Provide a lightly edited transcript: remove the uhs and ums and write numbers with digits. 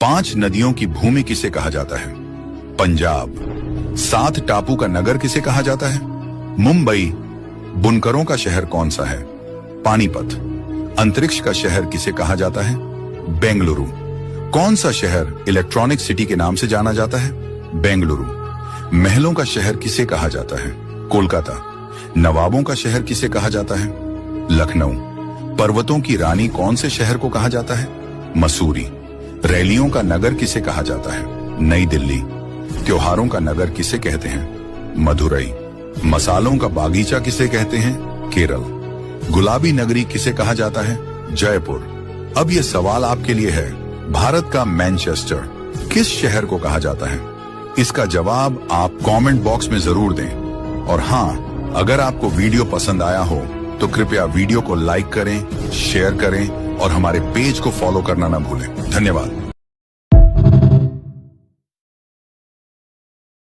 5 नदियों की भूमि किसे कहा जाता है? पंजाब। 7 टापू का नगर किसे कहा जाता है? मुंबई। बुनकरों का शहर कौन सा है? पानीपत। अंतरिक्ष का शहर किसे कहा जाता है? बेंगलुरु। कौन सा शहर इलेक्ट्रॉनिक सिटी के नाम से जाना जाता है? बेंगलुरु। महलों का शहर किसे कहा जाता है? कोलकाता। नवाबों का शहर किसे कहा जाता है? लखनऊ। पर्वतों की रानी कौन से शहर को कहा जाता है? मसूरी। रैलियों का नगर किसे कहा जाता है? नई दिल्ली। त्योहारों का नगर किसे कहते हैं? मदुरई। मसालों का बागीचा किसे कहते हैं? केरल। गुलाबी नगरी किसे कहा जाता है? जयपुर। अब यह सवाल आपके लिए है, भारत का मैनचेस्टर किस शहर को कहा जाता है? इसका जवाब आप कमेंट बॉक्स में जरूर दें। और हाँ, अगर आपको वीडियो पसंद आया हो तो कृपया वीडियो को लाइक करें, शेयर करें और हमारे पेज को फॉलो करना ना भूलें। धन्यवाद।